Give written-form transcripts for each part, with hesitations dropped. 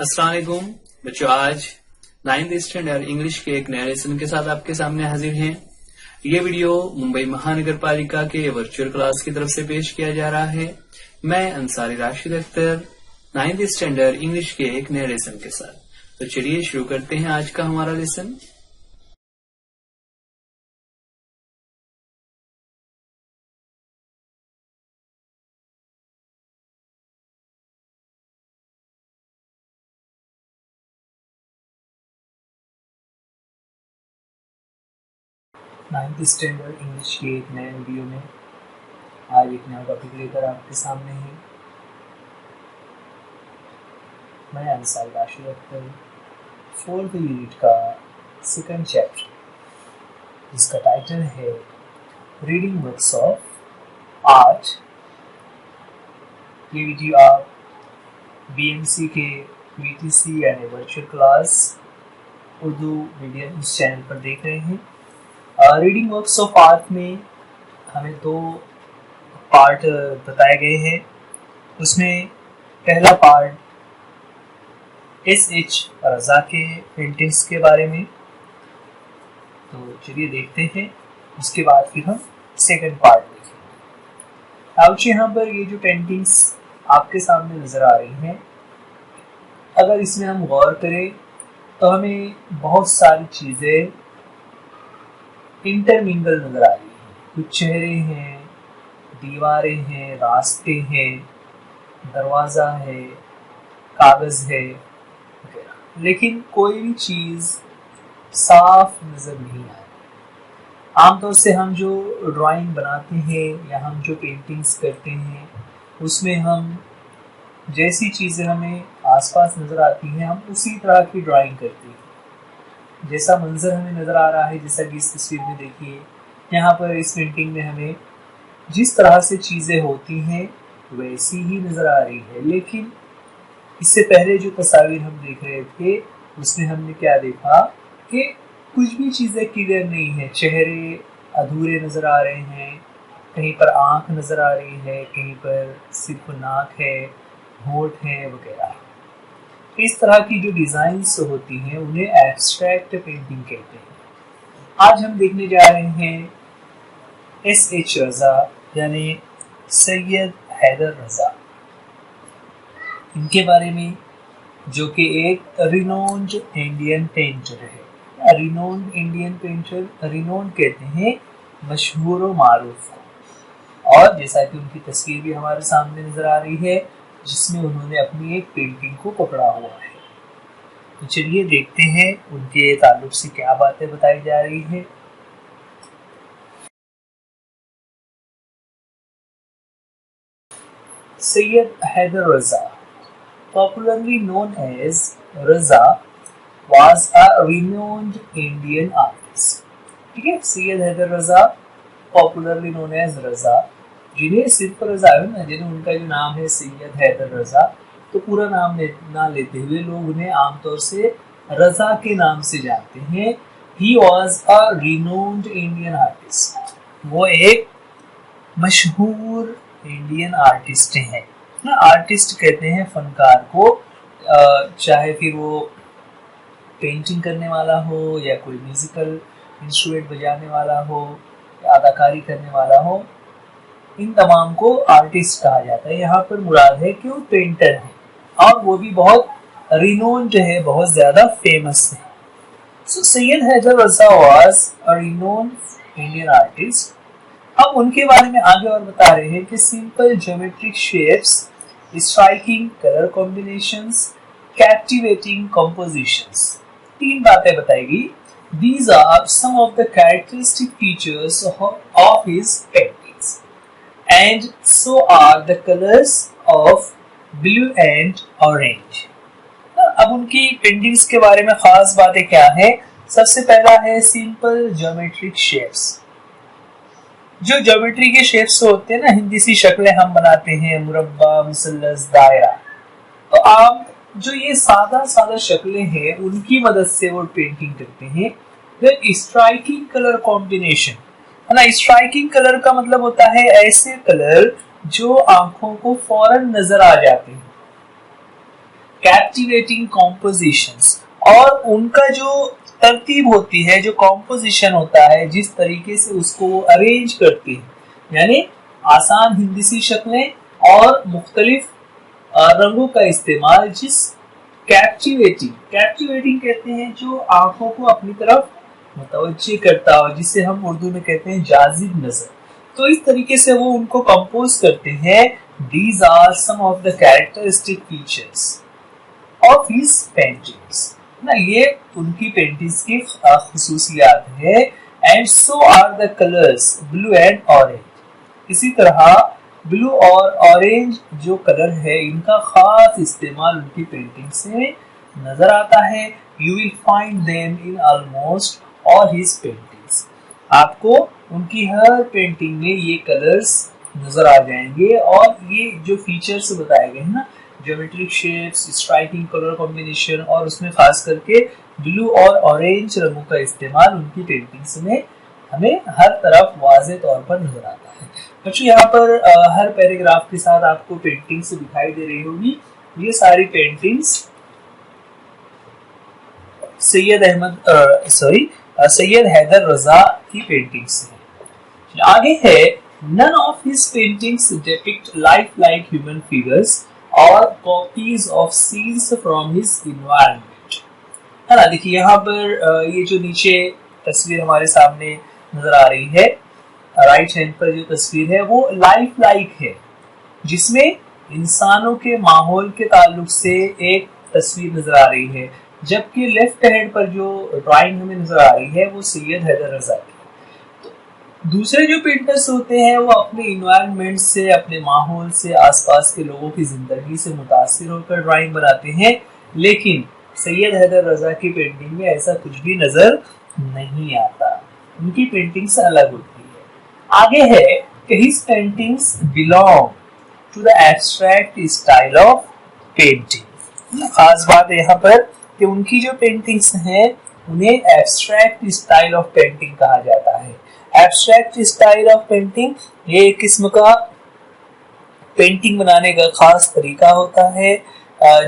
अस्सलाम वालेकुम बच्चों, आज 9th स्टैंडर्ड इंग्लिश के एक नए लेसन के साथ आपके सामने हाजिर हैं। ये वीडियो मुंबई महानगर पालिका के वर्चुअल क्लास की तरफ से पेश किया जा रहा है। मैं Ansari Rashid Akhtar 9th standard English के एक नए लेसन के साथ। तो चलिए शुरू करते हैं आज का हमारा लेसन। नाइन्थ स्टैंडर्ड इंग्लिश के एक नए वीडियो में आज एक नया टॉपिक लेकर आपके सामने है। मैं अंसारी राशिद अख्तर 4th यूनिट का सेकंड चैप्टर, जिसका टाइटल है रीडिंग वर्क्स ऑफ आर्ट। ये वीडियो आप BMC के VTC यानी वर्चुअल क्लास उर्दू मीडियम इस चैनल पर देख रहे हैं। रीडिंग वर्क्स ऑफ आर्ट में हमें दो पार्ट बताए गए हैं। उसमें पहला पार्ट SH रज़ा के पेंटिंग्स के बारे में, तो चलिए देखते हैं। उसके बाद फिर हम सेकंड पार्ट देखेंगे। अब यहाँ पर ये जो पेंटिंग्स आपके सामने नज़र आ रही हैं, अगर इसमें हम गौर करें तो हमें बहुत सारी चीज़ें इंटरमिंगल नज़र आ रही हैं। कुछ चेहरे हैं, दीवारें हैं, रास्ते हैं, दरवाज़ा है, कागज़ है वगैरह, लेकिन कोई भी चीज़ साफ नज़र नहीं आ रही। आमतौर से हम जो ड्राइंग बनाते हैं या हम जो पेंटिंग्स करते हैं, उसमें हम जैसी चीज़ें हमें आसपास नज़र आती हैं, हम उसी तरह की ड्राइंग करते हैं। जैसा मंजर हमें नज़र आ रहा है, जैसा कि इस तस्वीर में देखिए, यहाँ पर इस पेंटिंग में हमें जिस तरह से चीज़ें होती हैं वैसी ही नज़र आ रही है। लेकिन इससे पहले जो तस्वीर हम देख रहे थे, उसमें हमने क्या देखा कि कुछ भी चीज़ें क्लियर नहीं है। चेहरे अधूरे नज़र आ रहे हैं, कहीं पर आँख नज़र आ रही है, कहीं पर सिर्फ नाक है, होंठ है वगैरह। इस तरह की जो डिज़ाइंस होती हैं उन्हें एब्स्ट्रैक्ट पेंटिंग कहते हैं। आज हम देखने जा रहे हैं SH रज़ा यानी सैयद हैदर रज़ा, इनके बारे में, जो कि एक रिनोन्ड इंडियन पेंटर है। रिनोन्ड इंडियन पेंटर, रिनोन्ड कहते हैं मशहूर व मारूफ को। और जैसा कि उनकी तस्वीर भी हमारे सामने नज़र आ रही है, जिसमें उन्होंने अपनी एक पेंटिंग को पकड़ा हुआ है। तो चलिए देखते हैं उनके ताल्लुक से क्या बातें बताई जा रही है। Sayyid Haider Raza, popularly known as Raza, was a renowned Indian artist. ठीक है, सैयद हैदर रज़ा पॉपुलरली नोन एज रज़ा, जिन्हें सिर्फ रज़ा है ना, जिन्हें उनका जो नाम है सैयद हैदर रज़ा, तो पूरा नाम ना लेते हुए लोग उन्हें आमतौर से रज़ा के नाम से जानते हैं। He was a renowned Indian artist, वो एक मशहूर इंडियन आर्टिस्ट हैं ना। आर्टिस्ट कहते हैं फनकार को, चाहे फिर वो पेंटिंग करने वाला हो या कोई म्यूजिकल इंस्ट्रूमेंट बजाने वाला हो या अदाकारी करने वाला हो, इन तमाम को आर्टिस्ट कहा जाता है। यहाँ पर मुराद है कि वो पेंटर है और वो भी बहुत रिनोन्ड है, बहुत ज़्यादा फेमस है। So Syed Haider Raza was a renowned Indian artist. अब उनके बारे में आगे और बता रहे हैं कि simple geometric shapes, striking colour combinations, captivating compositions, तीन बातें बताएगी। These are some of the characteristic features of his paintings, and so are the colors of blue and orange. अब उनकी पेंटिंग्स के बारे में खास बातें क्या है? सबसे पहला है सिंपल ज्योमेट्रिक शेप्स। जो ज्योमेट्री के शेप्स होते हैं ना, हिंदी सी शक्लें हम बनाते हैं, मुरब्बा, मुसल्लस, दायरा, तो आप जो ये सादा सादा शक्लें हैं उनकी मदद से वो पेंटिंग करते हैं। फिर स्ट्राइकिंग कलर कॉम्बिनेशन है ना। स्ट्राइकिंग कलर का मतलब होता है ऐसे कलर जो आंखों को फौरन नजर आ जाते हैं। कैप्टिवेटिंग कॉम्पोजिशंस, और उनका जो तरतीब होती है, जो कॉम्पोजिशन होता है, जिस तरीके से उसको अरेंज करते हैं, यानी आसान हिंदसी शक्लें और मुख्तलिफ रंगों का इस्तेमाल, जिस कैप्टिवेटिंग कहते हैं जो आंखों को अपनी तरफ मुतवज्जे करता हो, जिसे हम उर्दू में कहते हैं जाजिब नजर। तो इस तरीके से वो उनको कंपोज करते हैं। These are some of the characteristic features of his paintings ना, ये उनकी पेंटिंग्स की खुसूसियात है। And so are the colours blue and orange. इसी तरह ब्लू और ऑरेंज जो कलर है, इनका खास इस्तेमाल उनकी पेंटिंग से नजर आता है। You will find them in almost all his paintings. आपको उनकी हर पेंटिंग में ये कलर्स नजर आ जाएंगे, और ये जो फीचर्स बताए गए हैं ना, geometric shapes, striking colour combination, और उसमें खास करके ब्लू और ऑरेंज रंगों का इस्तेमाल उनकी पेंटिंग्स में हमें हर तरफ वाज़ेह तौर पर नजर आता है। बच्चों यहाँ पर हर पैराग्राफ के साथ आपको पेंटिंग्स दिखाई दे रही होगी। ये सारी पेंटिंग्स सैयद हैदर रजा की पेंटिंग्स हैं। आगे है, none of his paintings depict lifelike human figures or copies of scenes from his environment। है ना, देखिए यहाँ पर ये जो नीचे तस्वीर हमारे सामने नजर आ रही है, राइट हैंड पर जो तस्वीर है वो लाइफ लाइक है, जिसमें इंसानों के माहौल के ताल्लुक से एक तस्वीर नजर आ रही है, जबकि लेफ्ट हैंड पर जो ड्राइंग हमें नजर आ रही है वो सैयद हैदर रजा की। दूसरे जो पेंटर्स होते हैं वो अपने इन्वायरमेंट से, अपने माहौल से, आसपास के लोगों की जिंदगी से मुतासिर होकर ड्राइंग बनाते हैं, लेकिन सैयद हैदर रजा की पेंटिंग में ऐसा कुछ भी नजर नहीं आता। उनकी पेंटिंग से अलग होती है। आगे है कि his paintings belong to the abstract style of painting. खास बात है यहाँ पर कि उनकी जो पेंटिंग्स हैं उन्हें एब्स्ट्रैक्ट स्टाइल ऑफ पेंटिंग कहा जाता है। एब्स्ट्रैक्ट स्टाइल ऑफ पेंटिंग ये एक किस्म का पेंटिंग बनाने का खास तरीका होता है,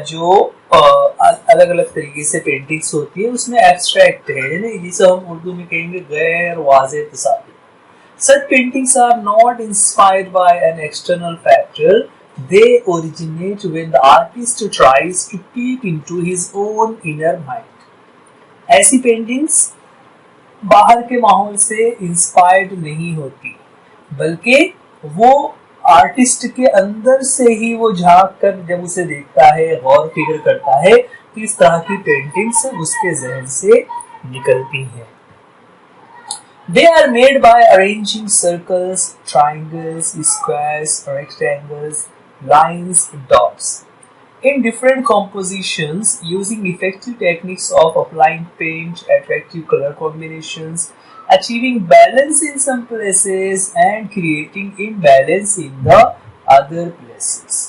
जो अलग अलग तरीके से पेंटिंग्स होती है, उसमें एब्स्ट्रैक्ट है, जिसे हम उर्दू में कहेंगे गैर वाज़ेह तस्वीर। Such paintings are not inspired by an external factor. They originate when the artist tries to peep into his own inner mind. ऐसी पेंटिंग्स बाहर के माहौल से इंस्पायर्ड नहीं होती, बल्कि वो आर्टिस्ट के अंदर से ही वो झांक कर जब उसे देखता है, गौर फिक्र करता है, तो इस तरह की पेंटिंग्स उसके जहन से निकलती हैं। They are made by arranging circles, triangles, squares, rectangles, lines, dots in different compositions, using effective techniques of applying paint, attractive color combinations, achieving balance in some places and creating imbalance in the other places.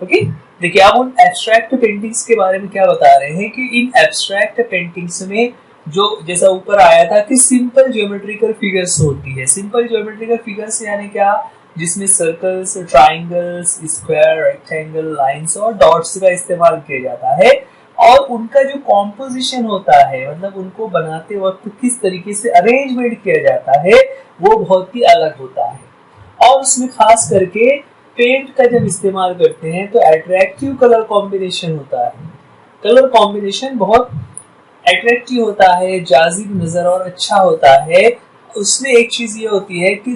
Okay? देखिए अब उन abstract paintings के बारे में क्या बता रहे हैं कि इन एब्स्ट्रैक्ट पेंटिंग्स में जो जैसा ऊपर आया था कि सिंपल ज्योमेट्रिकल फिगर्स होती है। सिंपल ज्योमेट्रिकल फिगर्स यानी क्या, जिसमें circles, triangles, square, rectangle, lines और डॉट्स का इस्तेमाल किया जाता है, और उनका जो कॉम्पोजिशन होता है, मतलब उनको बनाते वक्त किस तरीके से अरेंजमेंट किया जाता है, वो बहुत ही अलग होता है। और उसमें खास करके पेंट का जब इस्तेमाल करते हैं तो अट्रैक्टिव कलर कॉम्बिनेशन होता है। कलर कॉम्बिनेशन बहुत अट्रैक्टिव होता है, जाजिब नजर और अच्छा होता है। उसमें एक चीज ये होती है कि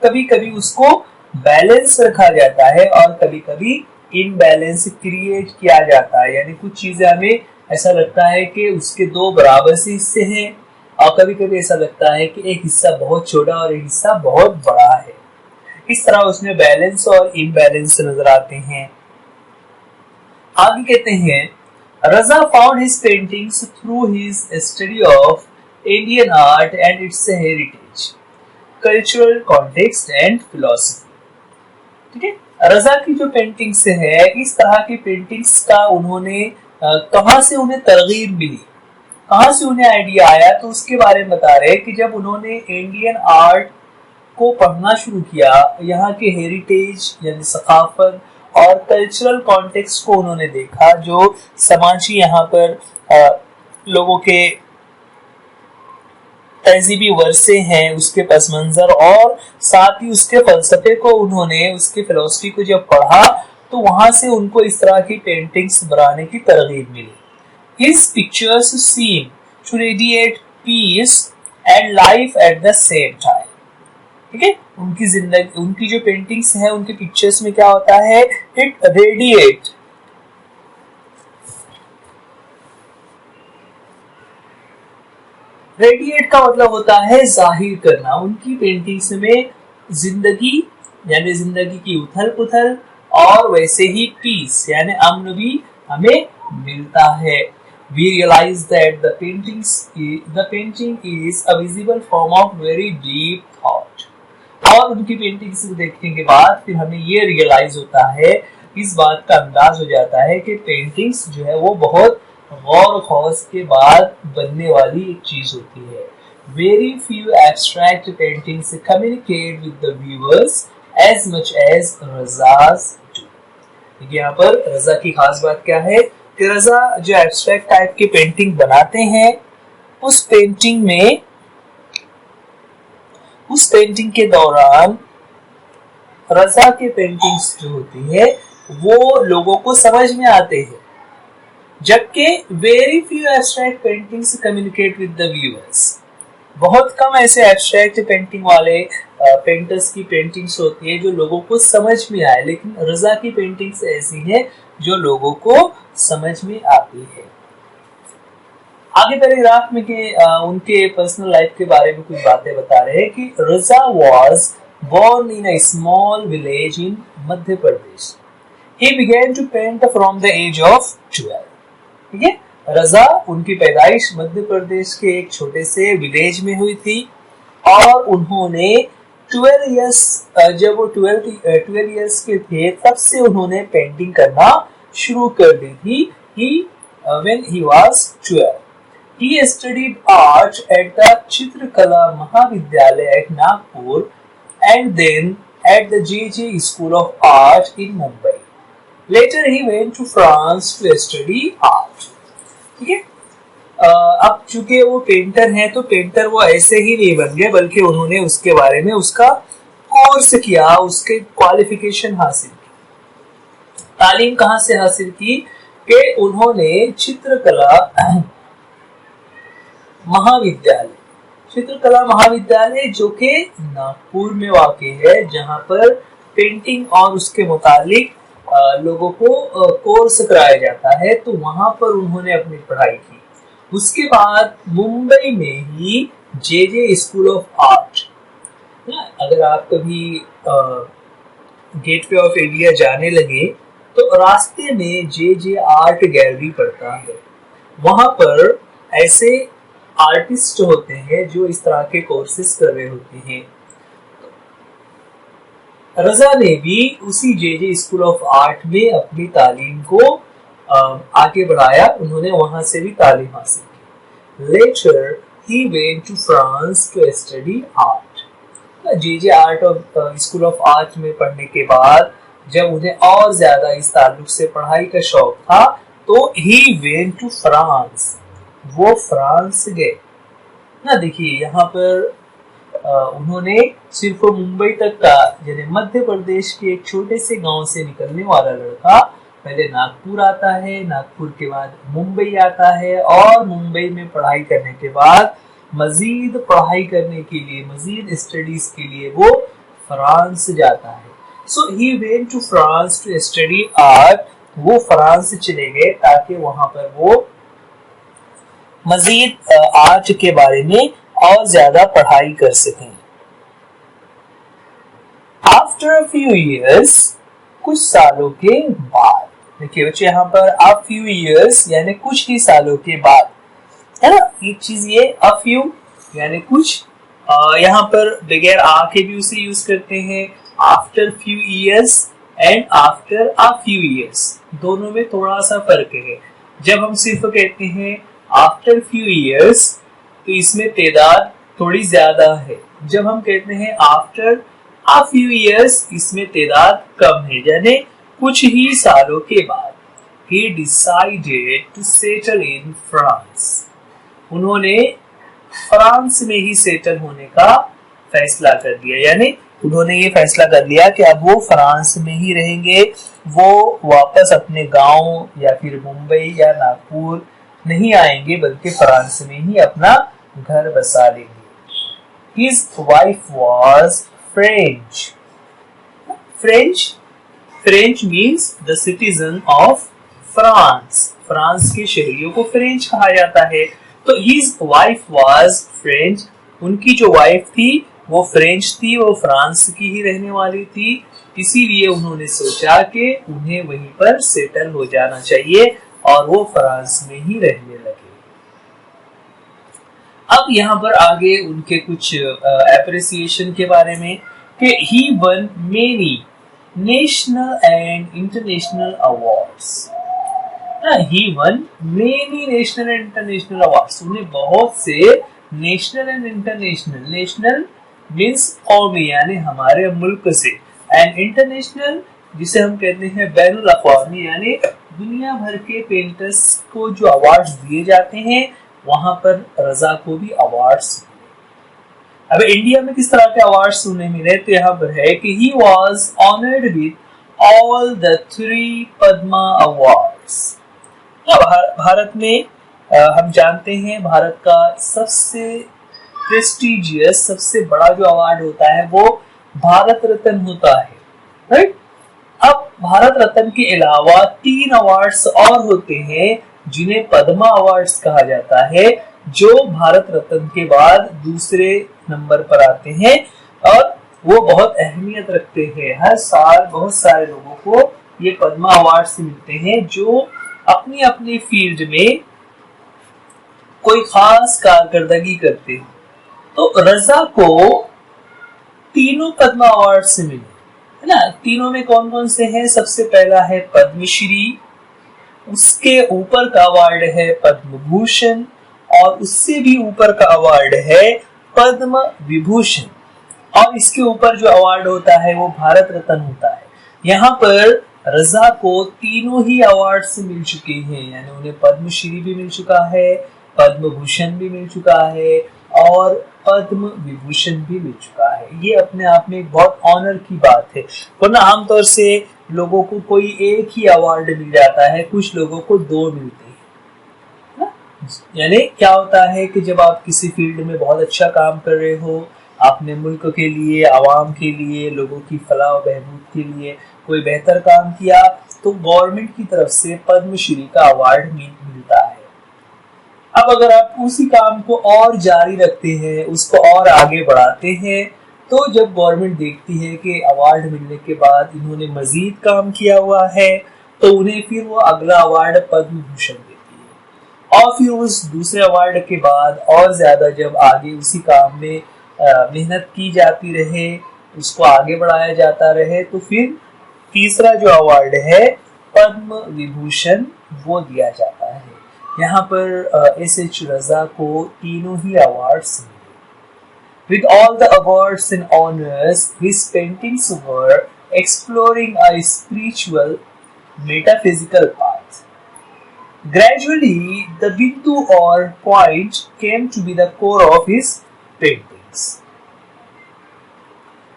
कभी कभी उसको बैलेंस रखा जाता है और कभी कभी इनबैलेंस क्रिएट किया जाता है, यानी कुछ चीजें हमें ऐसा लगता है कि उसके दो बराबर से हिस्से हैं, और कभी कभी ऐसा लगता है कि एक हिस्सा बहुत छोटा और एक हिस्सा बहुत बड़ा है। इस तरह उसमें बैलेंस और इनबैलेंस नजर आते हैं। आगे कहते हैं, Raza found his paintings through his study of Indian art and its heritage, cultural context and philosophy. ठीक है, रजा की जो पेंटिंग्स है, इस तरह की पेंटिंग्स का उन्होंने कहाँ से उन्हें तरगीब मिली, कहाँ से उन्हें आइडिया आया, तो उसके बारे में बता रहे हैं कि जब उन्होंने इंडियन आर्ट को पढ़ना शुरू किया, यहाँ के हेरिटेज यानी सकाफत और कल्चरल कॉन्टेक्स्ट को उन्होंने देखा, जो समाजी यहाँ पर लोगों के तहजीबी वर्से हैं, उसके पस मंजर और साथ ही उसके फलसफे को उन्होंने, उसके फिलॉसफी को जब पढ़ा तो वहां से उनको इस तरह की पेंटिंग्स बनाने की तरगीब मिली। His pictures seem to radiate peace and life at the same time. ठीक है, उनकी जिंदगी, उनकी जो पेंटिंग्स हैं, उनके पिक्चर्स में क्या होता है, इट रेडिएट का मतलब होता है जाहिर करना। उनकी पेंटिंग्स में जिंदगी यानी जिंदगी की उथल पुथल और वैसे ही पीस यानी अमन भी हमें मिलता है। We realize that the painting is a visible form of very deep thought. और उनकी पेंटिंग्स देखने के बाद फिर हमें ये रियलाइज होता है, इस बात का अंदाज हो जाता है कि पेंटिंग्स जो है वो बहुत गौर खौज के बाद बनने वाली एक चीज होती है। Very few abstract paintings communicate with the viewers as much as Raza's do. यहाँ पर रजा की खास बात क्या है कि रजा जो एब्स्ट्रैक्ट टाइप की पेंटिंग बनाते हैं, उस पेंटिंग के दौरान रजा के पेंटिंग्स जो होती है वो लोगों को समझ में आते हैं, जबकि very few abstract paintings communicate with the viewers. बहुत कम ऐसे एब्स्ट्रैक्ट पेंटिंग वाले पेंटर्स की पेंटिंग्स होती है जो लोगों को समझ में आए, लेकिन रजा की पेंटिंग्स ऐसी है जो लोगों को समझ में आती है। आगे पैराग्राफ में के उनके पर्सनल लाइफ के बारे में कुछ बातें बता रहे हैं कि Raza was born in a small village in Madhya Pradesh. He began to paint from the age of 12. ठीक है, रजा उनकी पैदाइश मध्य प्रदेश के एक छोटे से विलेज में हुई थी और उन्होंने 12 इयर्स जब वो 12 इयर्स के थे तब से उन्होंने पेंटिंग करना शुरू कर दी थी। When he was 12, he studied art at the चित्रकला महाविद्यालय at Nagpur and then at the JJ School of Art in Mumbai. Later he went to France to study art. ठीक है, अब चूंकि वो पेंटर हैं तो पेंटर वो ऐसे ही नहीं बन गए, बल्कि उन्होंने उसके बारे में उसका कोर्स किया, उसके क्वालिफिकेशन हासिल की। तालीम कहाँ से हासिल की कि उन्होंने चित्रकला महाविद्यालय जो कि नागपुर में वाक़ई है, जहाँ पर पेंटिंग और उसके मुतालिक लोगों को कोर्स कराया जाता है, तो वहां पर उन्होंने अपनी पढ़ाई की। उसके बाद मुंबई में ही जेजे स्कूल ऑफ आर्ट, अगर आप कभी गेटवे ऑफ इंडिया जाने लगे तो रास्ते में जेजे आर्ट गैलरी पड़ता है, वहां पर ऐसे आर्टिस्ट होते हैं जो इस तरह के कोर्सेज कर रहे होते हैं। रजा ने भी उसी जेजे स्कूल ऑफ आर्ट में अपनी तालीम को आगे बढ़ाया, उन्होंने वहां से भी तालीम हासिल की। Later he went to France to study art. J J art of school of art में पढ़ने के बाद जब उन्हें और ज्यादा इस ताल्लुक से पढ़ाई का शौक था तो ही वेंट टू फ्रांस, वो फ्रांस गए ना। देखिए यहाँ पर उन्होंने सिर्फ मुंबई तक का, यानी मध्य प्रदेश के एक छोटे से गांव से निकलने वाला लड़का पहले नागपुर आता है, नागपुर के बाद मुंबई आता है और मुंबई में पढ़ाई करने के बाद मजीद पढ़ाई करने के लिए, मजीद स्टडीज के लिए वो फ्रांस जाता है। So he went to France to study art. वो फ्रांस चले गए ताकि वहां पर वो मजीद आर्ट के बारे में और ज्यादा पढ़ाई कर सकें। आफ्टर अ फ्यू इयर्स, कुछ सालों के बाद, देखिए बच्चे यहाँ पर अ फ्यू इयर्स यानी कुछ ही सालों के बाद, है ना। एक चीज ये अ फ्यू यानी कुछ, यहाँ पर बगैर आ के भी उसे यूज करते हैं। After few years and after a few years, दोनों में थोड़ा सा फर्क है। जब हम सिर्फ कहते हैं आफ्टर फ्यू इयर्स तो इसमें तादाद थोड़ी ज्यादा है, जब हम कहते हैं आफ्टर अ फ्यू इयर्स इसमें तादाद कम है, यानी कुछ ही सालों के बाद he decided to settle in France. उन्होंने फ्रांस में ही सेटल होने का फैसला कर दिया, यानी उन्होंने ये फैसला कर लिया कि अब वो फ्रांस में ही रहेंगे, वो वापस अपने गांव या फिर मुंबई या नागपुर नहीं आएंगे, बल्कि फ्रांस में ही अपना घर बसा लेंगे। His wife was French. French means the citizen of France. France के शहरियों को फ्रेंच कहा जाता है। तो his wife was French. उनकी जो वाइफ थी वो फ्रेंच थी, वो फ्रांस की ही रहने वाली थी, इसीलिए उन्होंने सोचा कि उन्हें वहीं पर सेटल हो जाना चाहिए और वो फ्रांस में ही रहने लगे। अब यहाँ पर आगे उनके कुछ एप्रिसिएशन के बारे में कि he won many national and international awards. He won many national and international awards. उन्हें बहुत से national and international, national means कौमी यानी हमारे मुल्क से, एंड इंटरनेशनल जिसे हम कहते हैं बैनुल अक़वामी यानी दुनिया भर के पेंटर्स को जो अवार्ड्स दिए जाते हैं वहां पर रजा को भी अवार्ड्स। अब इंडिया में किस तरह के अवार्ड्स उन्हें मिले, तो यहाँ पर है कि he was honoured with all the 3 Padma awards. Bharat में हम जानते हैं भारत का सबसे प्रेस्टिजियस, सबसे बड़ा जो अवार्ड होता है वो भारत रत्न होता है, राइट। अब भारत रत्न के अलावा 3 अवार्ड्स और होते हैं जिन्हें पद्मा अवार्ड्स कहा जाता है, जो भारत रत्न के बाद दूसरे नंबर पर आते हैं और वो बहुत अहमियत रखते हैं। हर साल बहुत सारे लोगों को ये पद्मा अवार्ड्स मिलते हैं जो अपनी अपनी फील्ड में कोई खास कारकर्दगी करते हैं। तो रजा को तीनों पद्मा अवार्ड से मिले, है ना। तीनों में कौन कौन से हैं? सबसे पहला है पद्मश्री, उसके ऊपर का अवार्ड है पद्म भूषण और उससे भी ऊपर का अवार्ड है पद्म विभूषण, और इसके ऊपर जो अवार्ड होता है वो भारत रत्न होता है। यहाँ पर रजा को तीनों ही अवार्ड से मिल चुके हैं, यानी उन्हें पद्मश्री भी मिल चुका है, पद्म भूषण भी मिल चुका है और पद्म विभूषण भी मिल चुका है। ये अपने आप में एक बहुत ऑनर की बात है, वरना आमतौर से लोगों को कोई एक ही अवार्ड मिल जाता है, कुछ लोगों को 2 मिलते हैं। यानी क्या होता है कि जब आप किसी फील्ड में बहुत अच्छा काम कर रहे हो, आपने मुल्क के लिए, आवाम के लिए, लोगों की फलाह और बहबूद के लिए कोई बेहतर काम किया, तो गवर्नमेंट की तरफ से पद्मश्री का अवार्ड मिलता है। अब अगर आप उसी काम को और जारी रखते हैं, उसको और आगे बढ़ाते हैं, तो जब गवर्नमेंट देखती है कि अवार्ड मिलने के बाद इन्होंने मजीद काम किया हुआ है, तो उन्हें फिर वो अगला अवार्ड पद्म भूषण देती है। और फिर उस दूसरे अवार्ड के बाद और ज्यादा जब आगे उसी काम में मेहनत की जाती रहे, उसको आगे बढ़ाया जाता रहे, तो फिर तीसरा जो अवार्ड है पद्म विभूषण वो दिया जाता है। यहाँ पर एस.एच. रजा को तीनों ही अवार्ड्स मिले। With all the awards and honors, his paintings were exploring a spiritual, metaphysical path. Gradually, the bindu or point came to be the core of his paintings.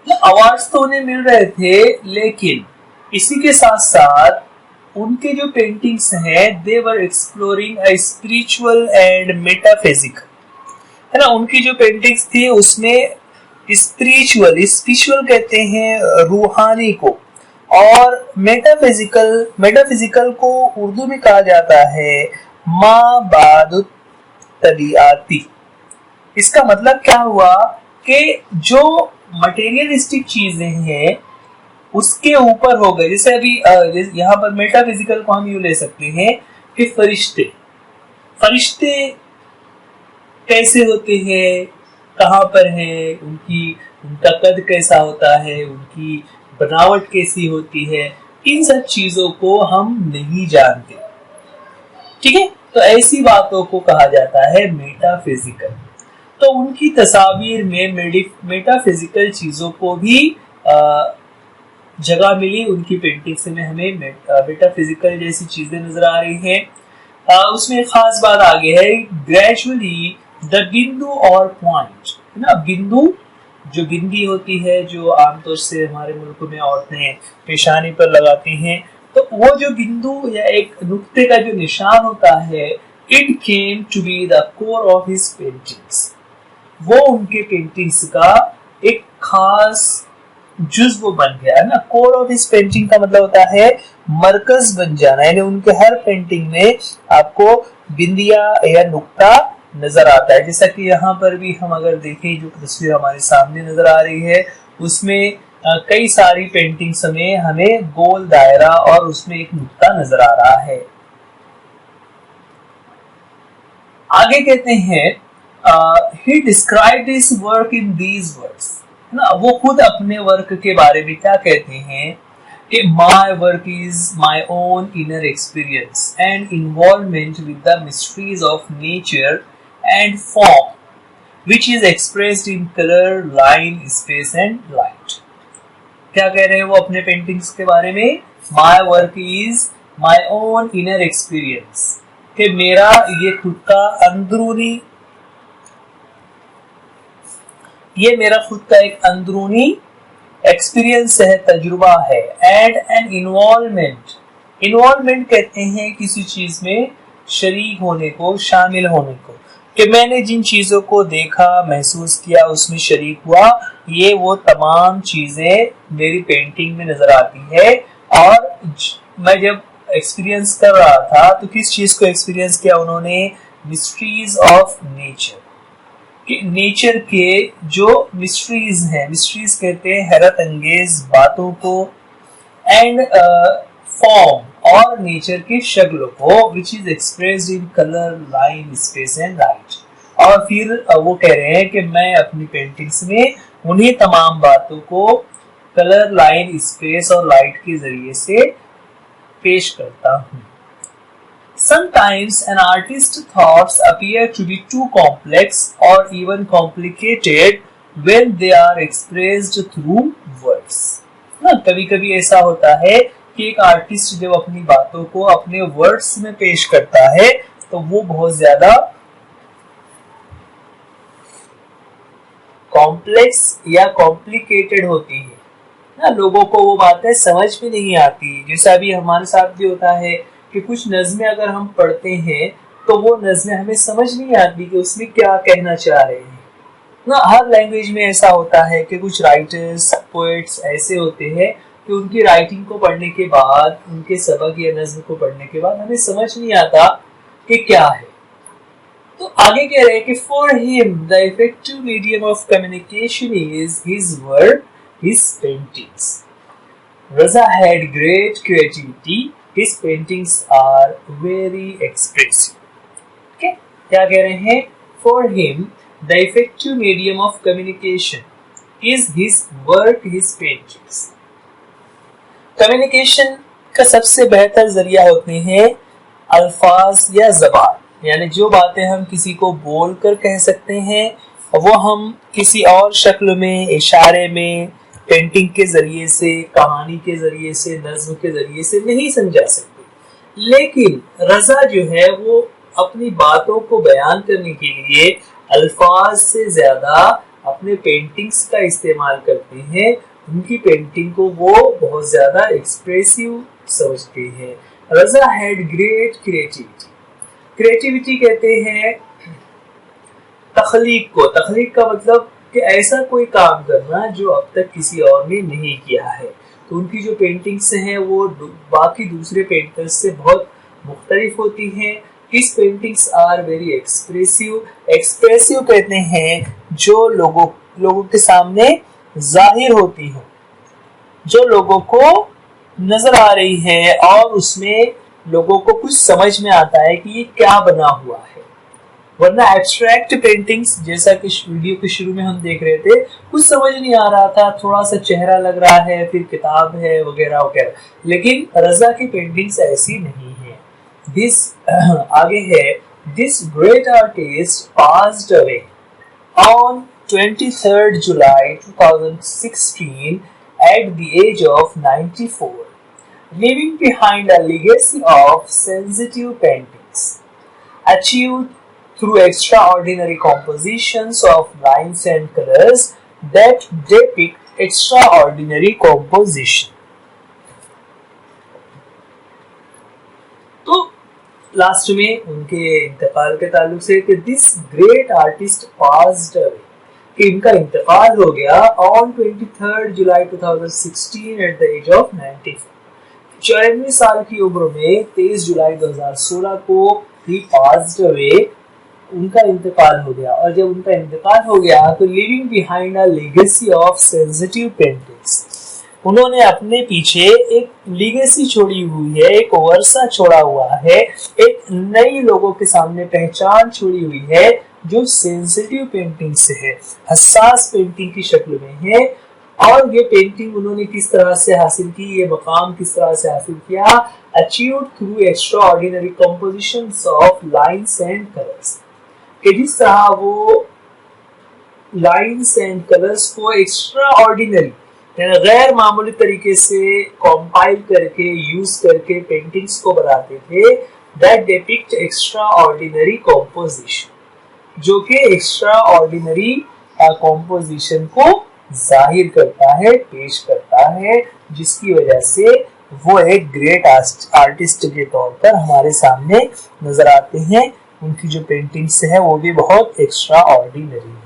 Awards तो उन्हें मिल रहे थे, लेकिन इसी के साथ साथ उनके जो पेंटिंग्स हैं, they were exploring a spiritual and metaphysical, है ना। उनकी जो पेंटिंग्स थी उसमें स्पिरिचुअल कहते हैं रूहानी को, और मेटाफिजिकल को उर्दू में कहा जाता है माबादुत तबीआती। इसका मतलब क्या हुआ कि जो मटेरियलिस्टिक चीजें हैं उसके ऊपर हो गए। जैसे अभी यहाँ पर मेटाफिजिकल को हम यूं ले सकते हैं कि फरिश्ते कैसे होते हैं, कहाँ पर हैं, उनका कद कैसा होता है, उनकी बनावट कैसी होती है, इन सब चीजों को हम नहीं जानते, ठीक है। तो ऐसी बातों को कहा जाता है मेटाफिजिकल। तो उनकी तस्वीर में मेटाफिजिकल चीजों को भी जगह मिली उनकी पेंटिंग्स में हमें मेटाफिजिकल जैसी चीजें नजर आ रही हैं। उसमें एक खास बात आगे है, ग्रेजुअली द बिंदु और पॉइंट, है ना, बिंदु जो बिंदी होती है जो आमतौर से हमारे मुल्क में औरतें पेशानी पर लगाती हैं, तो वो जो बिंदु या एक नुक्ते का जो निशान होता है, it came to be the core of his paintings, वो उनके पेंटिंग्स का एक खास जुज्व बन गया, है ना। कोर ऑफ हिज पेंटिंग का मतलब होता है मरकज बन जाना, यानी उनके हर पेंटिंग में आपको बिंदिया या नुक्ता नजर आता है। जैसा कि यहाँ पर भी हम अगर देखें, जो तस्वीर हमारे सामने नजर आ रही है, उसमें कई सारी पेंटिंग्स में हमें गोल दायरा और उसमें एक नुक्ता नजर आ रहा है। आगे कहते हैं, he described his work in these words, ना, वो खुद अपने वर्क के बारे में क्या कहते हैं कि my work is my own inner experience and involvement with the mysteries of nature and form, which is expressed in color, line, space and light. क्या कह रहे हैं वो अपने पेंटिंग्स के बारे में? My work is my own inner experience, कि मेरा ये खुद का अंदरूनी, ये मेरा खुद का एक अंदरूनी एक्सपीरियंस है, तजुर्बा है। एंड एन इन्वॉल्वमेंट, इन्वॉल्वमेंट कहते हैं किसी चीज में शरीक होने को, शामिल होने को, कि मैंने जिन चीजों को देखा, महसूस किया, उसमें शरीक हुआ, ये वो तमाम चीजें मेरी पेंटिंग में नजर आती है। और मैं जब एक्सपीरियंस कर रहा था तो किस चीज को एक्सपीरियंस किया उन्होंने? मिस्ट्रीज ऑफ नेचर, कि नेचर के जो मिस्ट्रीज हैं, मिस्ट्रीज कहते हैं हैरत अंगेज बातों को, एंड फॉर्म, और नेचर की शक्ल को, which is expressed in colour, line, space and light. और फिर वो कह रहे हैं कि मैं अपनी पेंटिंग्स में उन्हीं तमाम बातों को कलर, लाइन, स्पेस और लाइट के जरिए से पेश करता हूँ। Sometimes an artist's thoughts appear to be too complex or even complicated when they are expressed through words. ना, कभी-कभी ऐसा होता है कि एक आर्टिस्ट जब अपनी बातों को अपने वर्ड्स में पेश करता है तो वो बहुत ज्यादा कॉम्प्लेक्स या कॉम्प्लिकेटेड होती है ना, लोगों को वो बातें समझ में नहीं आती। जैसा अभी हमारे साथ भी होता है कि कुछ नज़में अगर हम पढ़ते हैं तो वो नज़में हमें समझ नहीं आती कि उसमें क्या कहना चाह रहे हैं ना। हर लैंग्वेज में ऐसा होता है कि कुछ राइटर्स, पोएट्स ऐसे होते हैं कि उनकी राइटिंग को पढ़ने के बाद, उनके सबक या नज़्म को पढ़ने के बाद हमें समझ नहीं आता कि क्या है। तो आगे कह रहे हैं कि for him the effective medium of communication is his work, his paintings. Raza had great creativity, his paintings are very expressive. Okay? क्या कह रहे हैं? For him, the effective medium of communication is his work, his paintings. Communication का सबसे बेहतर जरिया होते हैं अल्फाज या ज़बान, यानी जो बातें हम किसी को बोल कर कह सकते हैं वो हम किसी और शक्ल में, इशारे में, पेंटिंग के जरिए से, कहानी के जरिए से, नज्म के जरिए से नहीं समझा सकते। लेकिन रज़ा जो है वो अपनी बातों को बयान करने के लिए अल्फाज से ज्यादा अपने पेंटिंग्स का इस्तेमाल करते हैं। उनकी पेंटिंग को वो बहुत ज्यादा एक्सप्रेसिव समझते हैं। रज़ा हैड ग्रेट क्रिएटिविटी। क्रिएटिविटी कहते हैं तख्लीक को। तख्लीक का मतलब कि ऐसा कोई काम करना जो अब तक किसी और ने नहीं किया है। तो उनकी जो पेंटिंग्स हैं वो बाकी दूसरे पेंटर्स से बहुत मुख्तलिफ होती हैं। इस paintings are very expressive. Expressive कहते हैं जो लोगों के सामने जाहिर होती हो, जो लोगों को नजर आ रही है और उसमें लोगों को कुछ समझ में आता है कि ये क्या बना हुआ है। वरना एब्स्ट्रैक्ट पेंटिंग्स, जैसा कि वीडियो के शुरू में हम देख रहे थे, कुछ समझ नहीं आ रहा था, थोड़ा सा चेहरा लग रहा है, फिर किताब है वगैरह वगैरह। लेकिन रज़ा की पेंटिंग्स ऐसी नहीं है। दिस आगे है, this great artist passed away on 23rd July 2016 at the age of 94, leaving behind a legacy of sensitive paintings achieved through extraordinary compositions of lines and colors that depict extraordinary composition. तो last में उनके इंतकाल के ताल्लुक से कि this great artist passed away, कि इनका इंतकाल हो गया on 23 July 2016 at the age of 94। 94 साल की उम्र में 23 जुलाई 2016 को ही पास्ड अवे, उनका इंतकाल हो गया। और जब उनका इंतकाल हो गया तो living behind a legacy of sensitive paintings, उन्होंने अपने पीछे एक लीगेसी छोड़ी हुई है, एक वर्षा छोड़ा हुआ है, एक नई लोगों के सामने पहचान छोड़ी हुई है जो सेंसिटिव पेंटिंग से है, हसास पेंटिंग की शक्ल में है। और ये पेंटिंग उन्होंने किस तरह से हासिल की, ये मकाम किस तरह से हासिल किया, achieved through extraordinary compositions of lines and colours, कि जिस तरह वो लाइंस एंड कलर्स को एक्स्ट्राऑर्डिनरी गैर मामूली तरीके से कंपाइल करके यूज करके पेंटिंग्स को बनाते थे, that depict extra ordinary composition, जो कि एक्स्ट्रा ऑर्डिनरी कॉम्पोजिशन को जाहिर करता है, पेश करता है, जिसकी वजह से वो एक ग्रेट आर्टिस्ट के तौर पर हमारे सामने नजर आते हैं। उनकी जो पेंटिंग्स है वो भी बहुत एक्स्ट्रा ऑर्डिनरी है।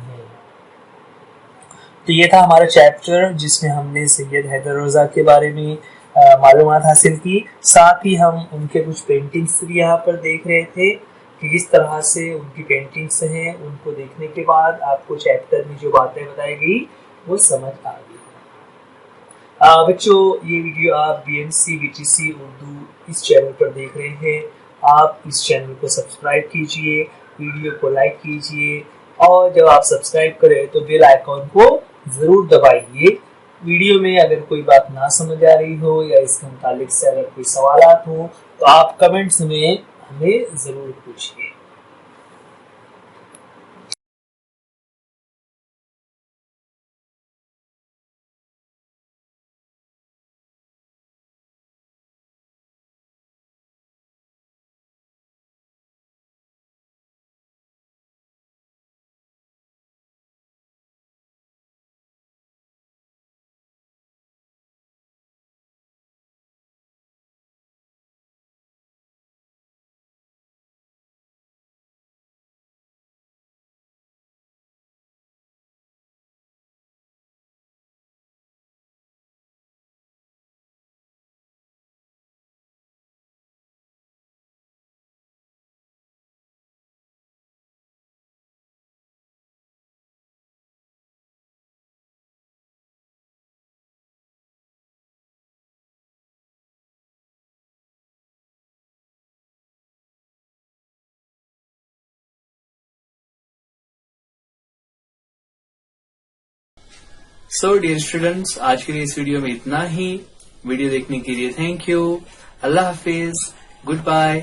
तो ये था हमारा चैप्टर जिसमें हमने सैयद हैदर रज़ा के बारे में मालूमात हासिल की। साथ ही हम उनके कुछ पेंटिंग्स भी यहाँ पर देख रहे थे कि किस तरह से उनकी पेंटिंग्स हैं। उनको देखने के बाद आपको चैप्टर में जो बातें बताई गई वो समझ आ गई। बच्चों, ये वीडियो आप BMC VTC उर्दू इस चैनल पर देख रहे हैं। आप इस चैनल को सब्सक्राइब कीजिए, वीडियो को लाइक कीजिए, और जब आप सब्सक्राइब करें तो बेल आइकॉन को जरूर दबाइए। वीडियो में अगर कोई बात ना समझ आ रही हो या इसके मुतालिक से अगर कोई सवालात हो तो आप कमेंट्स में हमें जरूर पूछिए। सो डियर स्टूडेंट्स, आज के लिए इस वीडियो में इतना ही। वीडियो देखने के लिए थैंक यू। अल्लाह हाफिज, गुड बाय।